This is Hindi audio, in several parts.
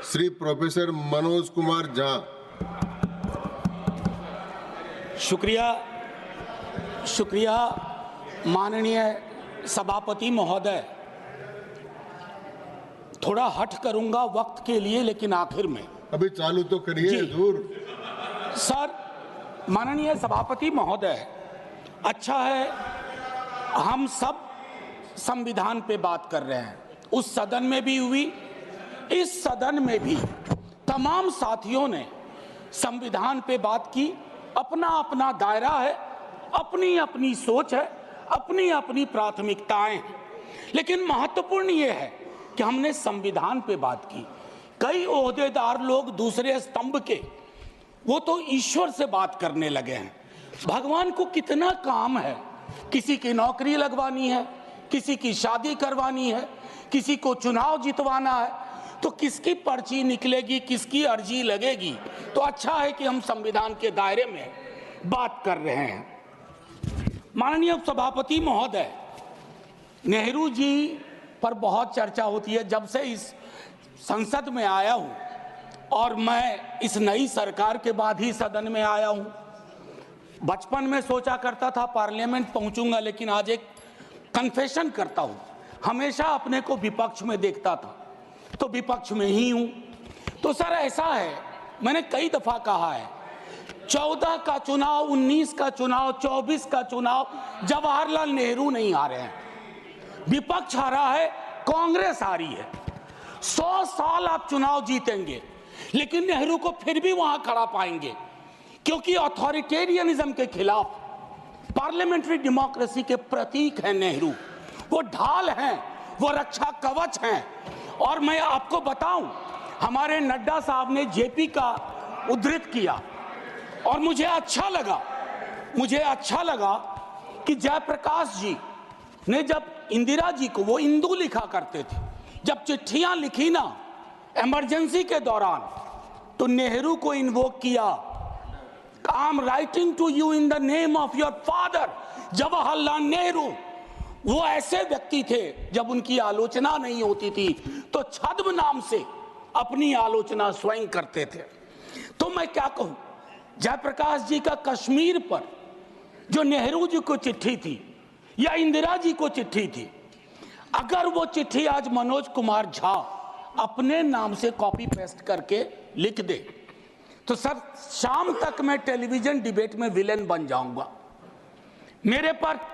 श्री प्रोफेसर मनोज कुमार झा। शुक्रिया माननीय सभापति महोदय। थोड़ा हट करूंगा वक्त के लिए, लेकिन आखिर में अभी चालू तो करिए हुजूर। सर, माननीय सभापति महोदय, अच्छा है हम सब संविधान पे बात कर रहे हैं। उस सदन में भी हुई, इस सदन में भी तमाम साथियों ने संविधान पे बात की। अपना अपना दायरा है, अपनी अपनी सोच है, अपनी अपनी प्राथमिकताएं हैं, लेकिन महत्वपूर्ण ये है कि हमने संविधान पे बात की। कई ओहदेदार लोग दूसरे स्तंभ के, वो तो ईश्वर से बात करने लगे हैं। भगवान को कितना काम है, किसी की नौकरी लगवानी है, किसी की शादी करवानी है, किसी को चुनाव जितवाना है, तो किसकी पर्ची निकलेगी, किसकी अर्जी लगेगी। तो अच्छा है कि हम संविधान के दायरे में बात कर रहे हैं। माननीय सभापति महोदय, नेहरू जी पर बहुत चर्चा होती है। जब से इस संसद में आया हूं, और मैं इस नई सरकार के बाद ही सदन में आया हूं, बचपन में सोचा करता था पार्लियामेंट पहुंचूंगा, लेकिन आज एक कन्फेशन करता हूं, हमेशा अपने को विपक्ष में देखता था, तो विपक्ष में ही हूं। तो सर ऐसा है, मैंने कई दफा कहा है, 14 का चुनाव, 19 का चुनाव, 24 का चुनाव जवाहरलाल नेहरू नहीं हारे हैं, विपक्ष हारा है, कांग्रेस हारी है। 100 साल आप चुनाव जीतेंगे, लेकिन नेहरू को फिर भी वहां खड़ा पाएंगे, क्योंकि अथॉरिटेरियनिज्म के खिलाफ, पार्लियामेंट्री डेमोक्रेसी के प्रतीक हैं नेहरू। वो ढाल हैं, वो रक्षा कवच हैं। और मैं आपको बताऊं, हमारे नड्डा साहब ने जेपी का उद्धृत किया, और मुझे अच्छा लगा कि जयप्रकाश जी ने जब इंदिरा जी को, वो इंदू लिखा करते थे, जब चिट्ठियां लिखी ना इमरजेंसी के दौरान, तो नेहरू को इन्वोक किया। I am writing to you in the name of your father Jawaharlal Nehru. वो ऐसे व्यक्ति थे, जब उनकी आलोचना नहीं होती थी तो छद्म नाम से अपनी आलोचना स्वयं करते थे। तो मैं क्या कहूं, जयप्रकाश जी का कश्मीर पर जो नेहरू जी को चिट्ठी थी या इंदिरा जी को चिट्ठी थी, अगर वो चिट्ठी आज मनोज कुमार झा अपने नाम से कॉपी पेस्ट करके लिख दे, तो सर शाम तक मैं टेलीविजन डिबेट में विलेन बन जाऊंगा। मेरे पर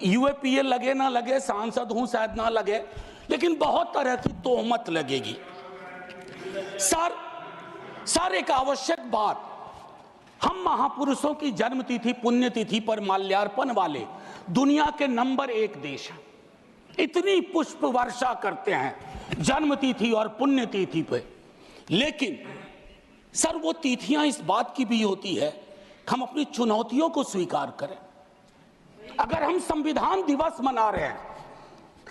यूएपीए लगे ना लगे, सांसद हूं शायद ना लगे, लेकिन बहुत तरह की तोहमत लगेगी। सर एक आवश्यक बात, हम महापुरुषों की जन्मतिथि पुण्यतिथि पर माल्यार्पण वाले दुनिया के नंबर 1 देश हैं। इतनी पुष्प वर्षा करते हैं जन्मतिथि और पुण्यतिथि पे, लेकिन सर वो तिथियां इस बात की भी होती है कि हम अपनी चुनौतियों को स्वीकार करें। अगर हम संविधान दिवस मना रहे हैं,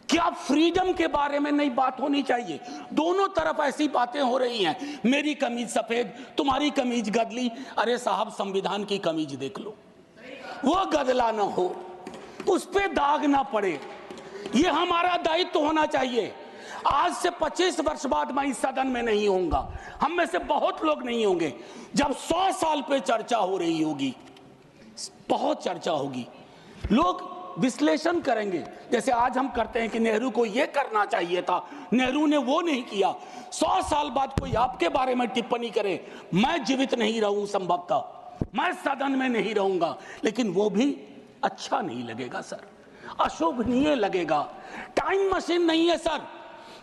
क्या फ्रीडम के बारे में नहीं बात होनी चाहिए? दोनों तरफ ऐसी बातें हो रही हैं, मेरी कमीज सफेद, तुम्हारी कमीज गदली। अरे साहब, संविधान की कमीज देख लो, वो गदला ना हो, उस पे दाग ना पड़े। ये हमारा दायित्व होना चाहिए। आज से 25 वर्ष बाद मैं इस सदन में नहीं होऊंगा, हम में से बहुत लोग नहीं होंगे। जब 100 साल पे चर्चा हो रही होगी, बहुत चर्चा होगी, लोग विश्लेषण करेंगे, जैसे आज हम करते हैं कि नेहरू को यह करना चाहिए था, नेहरू ने वो नहीं किया। 100 साल बाद कोई आपके बारे में टिप्पणी करे, मैं जीवित नहीं रहूं, संभवतः मैं सदन में नहीं रहूंगा, लेकिन वो भी अच्छा नहीं लगेगा सर, अशोभनीय लगेगा। टाइम मशीन नहीं है सर,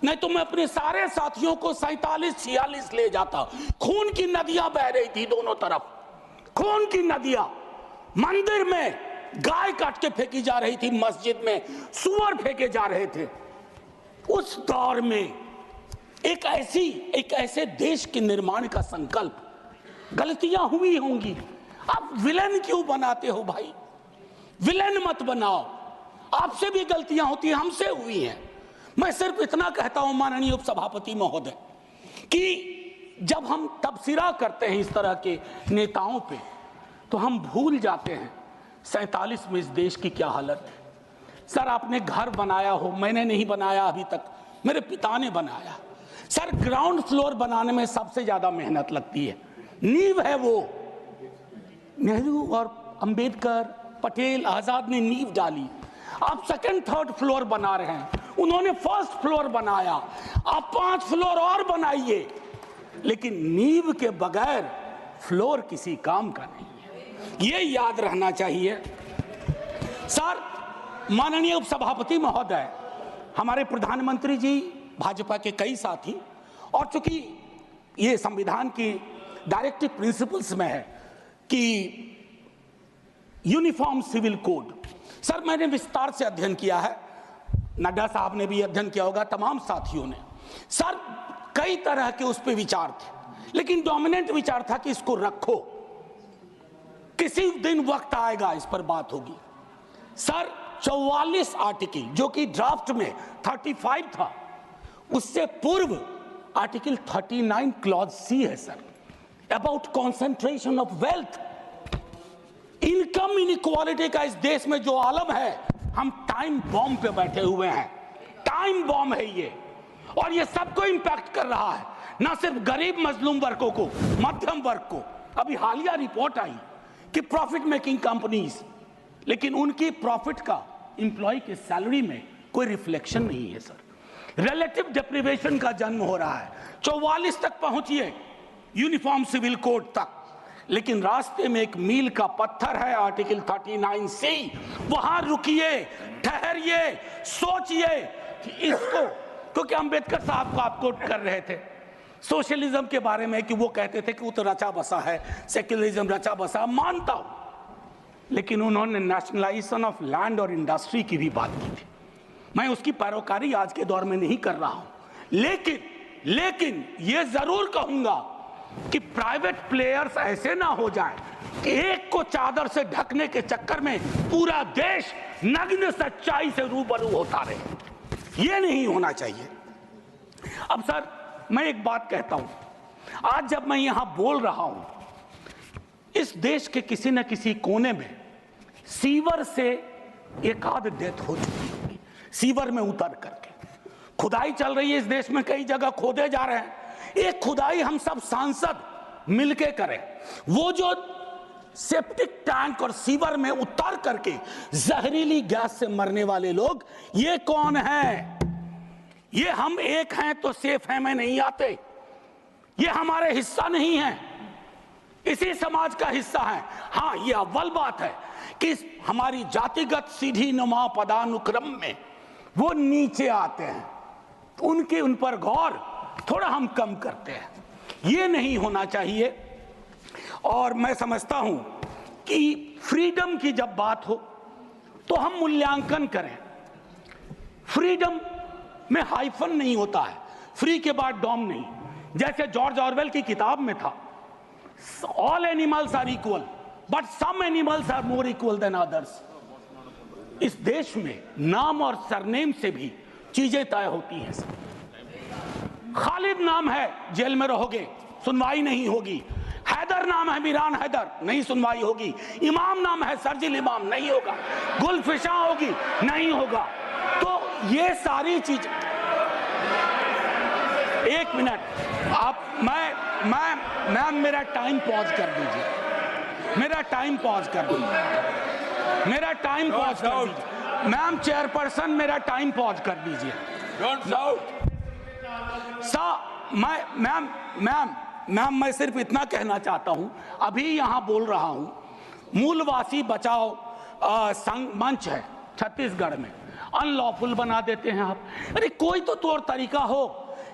नहीं तो मैं अपने सारे साथियों को 47-46 ले जाता। खून की नदियां बह रही थी दोनों तरफ, खून की नदियां। मंदिर में गाय काट के फेंकी जा रही थी, मस्जिद में सुअर फेंके जा रहे थे। उस दौर में एक ऐसे देश के निर्माण का संकल्प, गलतियां हुई होंगी। आप विलेन क्यों बनाते हो भाई? विलेन मत बनाओ, आपसे भी गलतियां होती हैं, हमसे हुई हैं। मैं सिर्फ इतना कहता हूं माननीय उपसभापति महोदय, कि जब हम तबसरा करते हैं इस तरह के नेताओं पे, तो हम भूल जाते हैं 47 में इस देश की क्या हालत है। सर आपने घर बनाया हो, मैंने नहीं बनाया अभी तक, मेरे पिता ने बनाया। सर ग्राउंड फ्लोर बनाने में सबसे ज्यादा मेहनत लगती है, नींव है वो। नेहरू और अंबेडकर, पटेल, आजाद ने नींव डाली। आप सेकंड थर्ड फ्लोर बना रहे हैं, उन्होंने फर्स्ट फ्लोर बनाया, आप 5 फ्लोर और बनाइए, लेकिन नींव के बगैर फ्लोर किसी काम का नहीं है, ये याद रहना चाहिए। सर माननीय उपसभापति महोदय, हमारे प्रधानमंत्री जी, भाजपा के कई साथी, और चूंकि ये संविधान की डायरेक्टिव प्रिंसिपल्स में है कि यूनिफॉर्म सिविल कोड, सर मैंने विस्तार से अध्ययन किया है, नड्डा साहब ने भी अध्ययन किया होगा, तमाम साथियों ने। सर कई तरह के उस पर विचार थे, लेकिन डोमिनेंट विचार था कि इसको रखो, किसी दिन वक्त आएगा इस पर बात होगी। सर 44 आर्टिकल जो कि ड्राफ्ट में 35 था, उससे पूर्व आर्टिकल 39 क्लॉज सी है sir, about concentration of wealth. Income inequality का इस देश में जो आलम है, हम टाइम बॉम्ब पे बैठे हुए हैं, टाइम बॉम्ब है ये, और ये सबको इंपैक्ट कर रहा है, ना सिर्फ गरीब मजलूम वर्गों को, मध्यम वर्ग को। अभी हालिया रिपोर्ट आई कि प्रॉफिट मेकिंग कंपनीज, लेकिन उनकी प्रॉफिट का एम्प्लॉय के सैलरी में कोई रिफ्लेक्शन नहीं है सर। रिलेटिव डिप्रिवेशन का जन्म हो रहा है। 44 तक पहुंचिए यूनिफॉर्म सिविल कोड तक, लेकिन रास्ते में एक मील का पत्थर है आर्टिकल 39C। वहां रुकिए, ठहरिए, सोचिए कि इसको, क्योंकि अंबेडकर साहब को आप कोट कर रहे थे सोशलिज्म के बारे में कि वो कहते थे कि वो तो रचा बसा है, सेक्युलरिज्म रचा बसा, मानता हूं, लेकिन उन्होंने नेशनलाइजेशन ऑफ लैंड और इंडस्ट्री की भी बात की थी। मैं उसकी पैरोकारी आज के दौर में नहीं कर रहा हूं, लेकिन ये जरूर कहूंगा कि प्राइवेट प्लेयर्स ऐसे ना हो जाएं कि एक को चादर से ढकने के चक्कर में पूरा देश नग्न सच्चाई से रूबरू होता रहे, ये नहीं होना चाहिए। अब सर मैं एक बात कहता हूं, आज जब मैं यहां बोल रहा हूं, इस देश के किसी न किसी कोने में सीवर से एक आध डेथ हो चुकी होगी, सीवर में उतर करके। खुदाई चल रही है इस देश में, कई जगह खोदे जा रहे हैं, एक खुदाई हम सब सांसद मिलके करें। वो जो सेप्टिक टैंक और सीवर में उतर करके जहरीली गैस से मरने वाले लोग, ये कौन है? ये हम एक हैं तो सेफ हैं में नहीं आते, ये हमारे हिस्सा नहीं है, इसी समाज का हिस्सा है। हाँ, ये अव्वल बात है कि हमारी जातिगत सीढ़ी नुमा पदानुक्रम में वो नीचे आते हैं, उनके उन पर गौर थोड़ा हम कम करते हैं, ये नहीं होना चाहिए। और मैं समझता हूं कि फ्रीडम की जब बात हो तो हम मूल्यांकन करें। फ्रीडम में हाइफन नहीं होता है, फ्री के बाद डॉम नहीं, जैसे जॉर्ज ऑरवेल की किताब में था, all animals are equal but some animals are more equal than others. इस देश में नाम और सरनेम से भी चीजें तय होती हैं। खालिद नाम है, जेल में रहोगे, सुनवाई नहीं होगी। हैदर नाम है, मीरान हैदर, नहीं सुनवाई होगी। इमाम नाम है, सरजिल इमाम, नहीं होगा। गुलफिशा होगी, नहीं होगा। तो ये सारी चीज, एक मिनट आप, मैं मेरा टाइम पॉज कर दीजिए, मेरा टाइम पॉज कर दीजिए, मेरा टाइम पॉज कर दीजिए। मैम चेयरपर्सन, मेरा टाइम पॉज कर दीजिए। मैम मैं सिर्फ इतना कहना चाहता हूं, अभी यहां बोल रहा हूं, मूलवासी बचाओ संघ मंच है छत्तीसगढ़ में, अनलॉफुल बना देते हैं आप। अरे कोई तो तौर तरीका हो,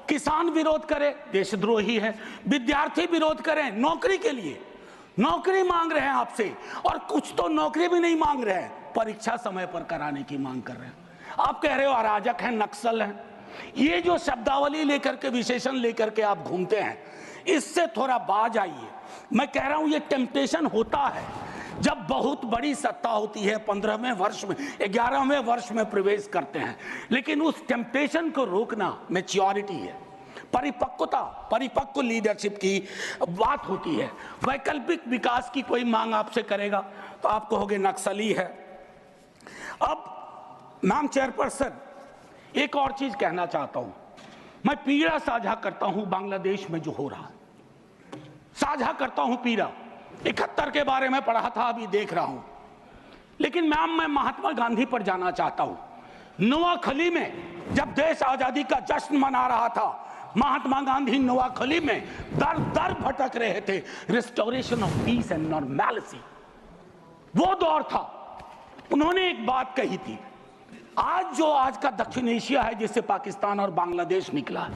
किसान विरोध करे, देशद्रोही है, विद्यार्थी विरोध करें नौकरी के लिए, नौकरी मांग रहे हैं आपसे, और कुछ तो नौकरी भी नहीं मांग रहे हैं, परीक्षा समय पर कराने की मांग कर रहे हैं। आप कह रहे हो अराजक हैं, नक्सल हैं। ये जो शब्दावली लेकर के, विशेषण लेकर के आप घूमते हैं, इससे थोड़ा बाज आइए। मैं कह रहा हूं ये टेम्पटेशन होता है जब बहुत बड़ी सत्ता होती है, 15वें वर्ष में, 11वें वर्ष में प्रवेश करते हैं, लेकिन उस टेम्पटेशन को रोकना मैच्योरिटी है, परिपक्वता, परिपक्व लीडरशिप की बात होती है। वैकल्पिक विकास की कोई मांग आपसे करेगा तो आप कहोगे नक्सली है। अब मैम चेयरपर्सन, एक और चीज कहना चाहता हूं, मैं पीड़ा साझा करता हूं बांग्लादेश में जो हो रहा है, साझा करता हूं पीड़ा। 71 के बारे में पढ़ा था, अभी देख रहा हूं। लेकिन मैम, मैं महात्मा गांधी पर जाना चाहता हूं। नोआखली में जब देश आजादी का जश्न मना रहा था, महात्मा गांधी नोआखली में दर दर भटक रहे थे, restoration of peace and normality. वो दौर था। उन्होंने एक बात कही थी, आज का दक्षिण एशिया है जिससे पाकिस्तान और बांग्लादेश निकला है,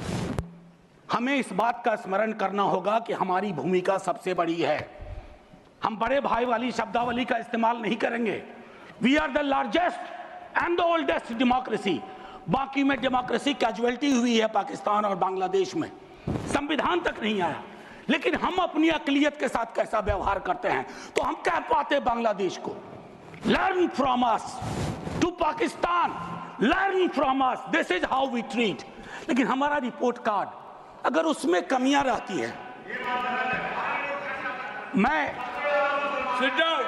हमें इस बात का स्मरण करना होगा कि हमारी भूमिका सबसे बड़ी है। हम बड़े भाई वाली शब्दावली का इस्तेमाल नहीं करेंगे। We are the largest and the oldest democracy. बाकी में डेमोक्रेसी कैजुअलिटी हुई है पाकिस्तान और बांग्लादेश में, संविधान तक नहीं आया। लेकिन हम अपनी अकलियत के साथ कैसा व्यवहार करते हैं, तो हम कह पाते बांग्लादेश को, learn from us, to Pakistan, learn from us, this is how we treat. लेकिन हमारा रिपोर्ट कार्ड अगर उसमें कमियां रहती है, मैं Sit down.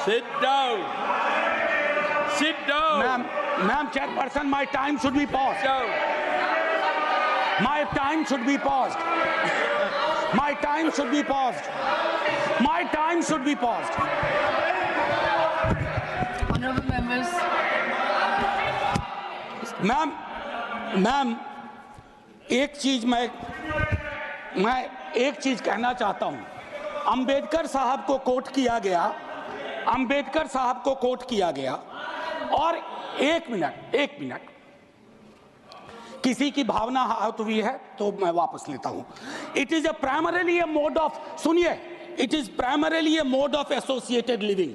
Sit down. Sit down. Ma'am, chairperson, my time should be paused. Sit down. My time should be paused. My time should be paused. My time should be paused. Honorable members. Ma'am, एक चीज मैं एक चीज कहना चाहता हूं। अंबेडकर साहब को कोट किया गया, अंबेडकर साहब को कोट किया गया, और एक मिनट, किसी की भावना आहत हुई है तो मैं वापस लेता हूं। It is primarily a mode of, सुनिए, it is primarily a mode of associated living.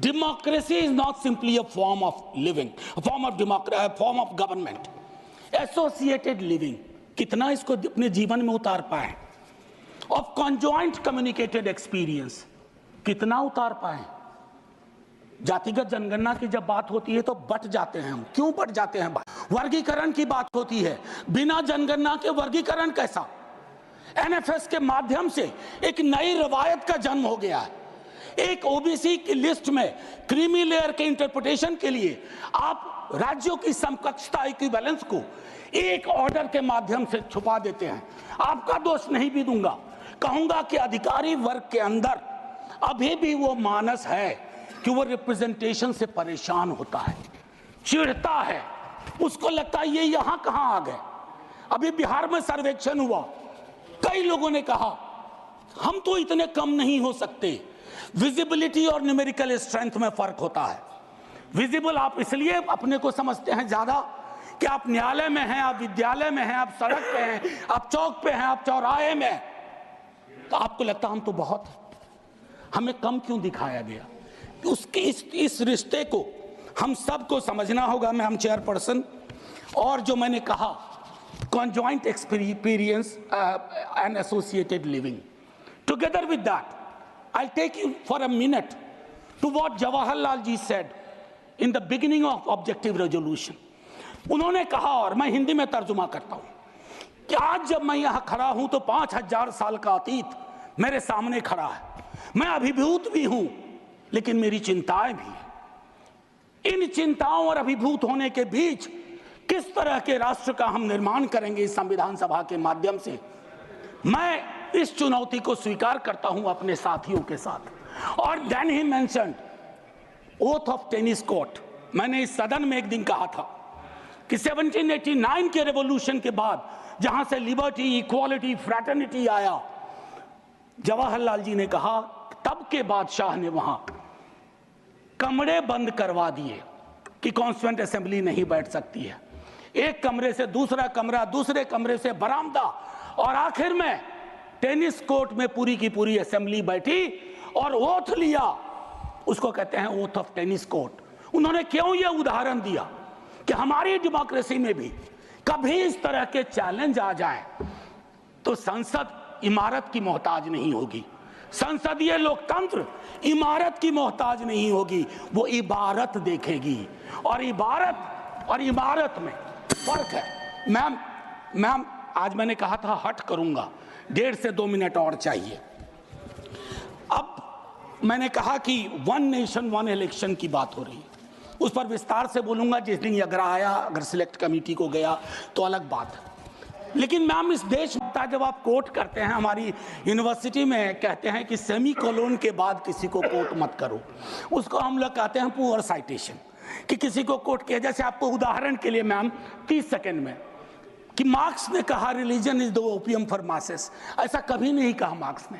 Democracy is not simply a form of living, form of government. Associated living, कितना इसको अपने जीवन में उतार पाए? ऑफ कॉन्जॉइंट कम्युनिकेटेड एक्सपीरियंस, कितना उतार पाए? जातिगत जनगणना की जब बात होती है तो बट जाते हैं हम। क्यों बट जाते हैं? वर्गीकरण की बात होती है, बिना जनगणना के वर्गीकरण कैसा? एनएफएस के माध्यम से एक नई रवायत का जन्म हो गया है। एक ओबीसी की लिस्ट में क्रीमी लेयर के इंटरप्रिटेशन के लिए आप राज्यों की समकक्षता, इक्विवेलेंस को एक ऑर्डर के माध्यम से छुपा देते हैं। आपका दोष नहीं भी दूंगा, कहूंगा कि अधिकारी वर्ग के अंदर अभी भी वो मानस है कि वो रिप्रेजेंटेशन से परेशान होता है, चिढ़ता है, उसको लगता है ये यहां कहां आ गए। अभी बिहार में सर्वेक्षण हुआ, कई लोगों ने कहा हम तो इतने कम नहीं हो सकते। विजिबिलिटी और न्यूमेरिकल स्ट्रेंथ में फर्क होता है। विजिबल आप इसलिए अपने को समझते हैं ज्यादा कि आप न्यायालय में हैं, आप विद्यालय में हैं, आप सड़क पे हैं, आप चौक पे हैं, आप चौराहे में हैं, तो आपको लगता हम तो बहुत, हमें कम क्यों दिखाया गया? उसके इस रिश्ते को हम सबको समझना होगा। मैम चेयरपर्सन, और जो मैंने कहा conjoint experience and associated living. Together with that, I'll take you for a minute to what Jawaharlal ji said in the beginning of objective resolution. उन्होंने कहा, और मैं हिंदी में तर्जुमा करता हूं, कि आज जब मैं यहां खड़ा हूं तो 5000 साल का अतीत मेरे सामने खड़ा है। मैं अभिभूत भी हूं, लेकिन मेरी चिंताएं भी हैं। इन चिंताओं और अभिभूत होने के बीच किस तरह के राष्ट्र का हम निर्माण करेंगे इस संविधान सभा के माध्यम से, मैं इस चुनौती को स्वीकार करता हूं अपने साथियों के साथ। और then he mentioned oath of tennis court. मैंने इस सदन में एक दिन कहा था कि 1789 के रेवोल्यूशन के बाद जहां से लिबर्टी, इक्वालिटी, फ्रैटर्निटी आया, जवाहरलाल जी ने कहा तब के बादशाह ने वहां कमरे बंद करवा दिए कि कॉन्स्टिट्यूएंट असेंबली नहीं बैठ सकती है। एक कमरे से दूसरा कमरा, दूसरे कमरे से बरामदा, और आखिर में टेनिस कोर्ट में पूरी की पूरी असेंबली बैठी और ओथ लिया। उसको कहते हैं ओथ ऑफ टेनिस कोर्ट। उन्होंने क्यों यह उदाहरण दिया कि हमारी डेमोक्रेसी में भी कभी इस तरह के चैलेंज आ जाए तो संसद इमारत की मोहताज नहीं होगी। संसदीय लोकतंत्र इमारत की मोहताज नहीं होगी, वो इबारत देखेगी। और इबारत और इमारत में फर्क है। मैम आज मैंने कहा था हट करूंगा, 1.5 से 2 मिनट और चाहिए। अब मैंने कहा कि वन नेशन वन इलेक्शन की बात हो रही है, उस पर विस्तार से बोलूंगा जिस दिन अगर आया, अगर सिलेक्ट कमेटी को गया तो अलग बात है। लेकिन मैम, इस देशभक्ता जब आप कोट करते हैं, हमारी यूनिवर्सिटी में कहते हैं कि सेमी कोलोन के बाद किसी को कोट मत करो, उसको हम लोग कहते हैं पुअर साइटेशन, कि किसी को कोट किया। जैसे आपको उदाहरण के लिए मैम 30 सेकंड में, कि मार्क्स ने कहा religion is the opium for masses, ऐसा कभी नहीं कहा मार्क्स ने।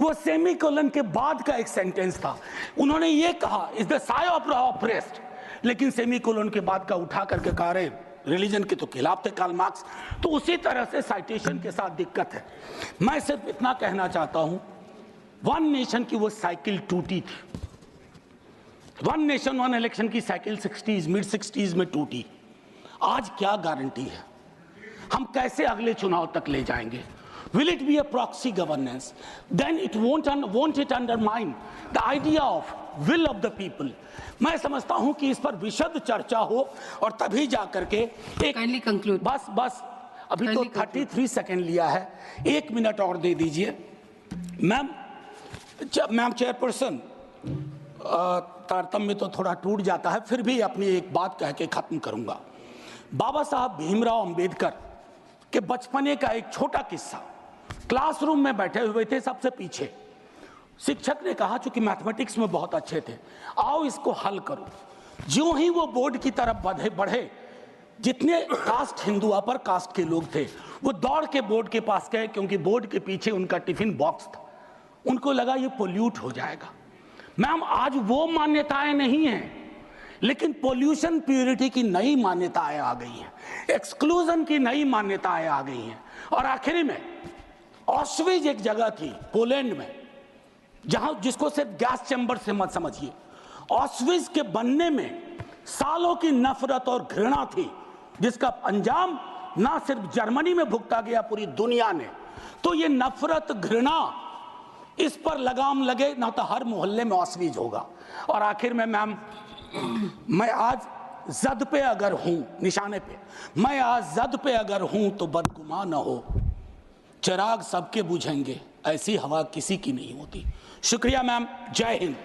वो सेमी कोलन के बाद का एक सेंटेंस था, उन्होंने ये कहा is the Sai of oppressed, लेकिन सेमी कोलन के बाद का उठा करके कहा रहे रिलीजन के तो खिलाफ थे कार्ल मार्क्स। तो उसी तरह से साइटेशन के साथ दिक्कत है। मैं सिर्फ इतना कहना चाहता हूं, वन नेशन की वो साइकिल टूटी थी, वन नेशन वन इलेक्शन की साइकिल 60s मिड 60s में टूटी। आज क्या गारंटी है, हम कैसे अगले चुनाव तक ले जाएंगे? Will it be a proxy governance? Then it won't it undermine the idea of will of the people? मैं समझता हूं कि इस पर विशद चर्चा हो और तभी जा करके एक Kindly conclude. बस अभी तो 33 सेकंड लिया है, 1 मिनट और दे दीजिए। मैम चेयरपर्सन, तारतम्य तो थोड़ा टूट जाता है, फिर भी अपनी एक बात कह के खत्म करूंगा। बाबा साहब भीमराव अंबेडकर के बचपने का एक छोटा किस्सा। क्लासरूम में बैठे हुए थे सबसे पीछे, शिक्षक ने कहा चूंकि मैथमेटिक्स में बहुत अच्छे थे, आओ इसको हल करो। ज्यों ही वो बोर्ड की तरफ बढ़े, जितने कास्ट हिंदू अपर कास्ट के लोग थे वो दौड़ के बोर्ड के पास गए, क्योंकि बोर्ड के पीछे उनका टिफिन बॉक्स था। उनको लगा ये पोल्यूट हो जाएगा। मैम, आज वो मान्यताएं नहीं हैं, लेकिन पोल्यूशन प्योरिटी की नई मान्यताएं आ गई हैं, एक्सक्लूजन की नई मान्यताएं आ गई हैं। और आखिरी में ऑस्विज एक जगह थी पोलैंड में, जहां जिसको सिर्फ गैस चैम्बर से मत समझिए, ऑस्विज के बनने में सालों की नफरत और घृणा थी, जिसका अंजाम ना सिर्फ जर्मनी में भुगता गया, पूरी दुनिया ने। तो ये नफरत घृणा, इस पर लगाम लगे ना तो हर मोहल्ले में ऑस्विज होगा। और आखिर में मैम, मैं आज जद पे अगर हूं, निशाने पे, मैं आज जद पे अगर हूं तो बदगुमान न हो, चिराग सबके बुझेंगे, ऐसी हवा किसी की नहीं होती। शुक्रिया मैम, जय हिंद।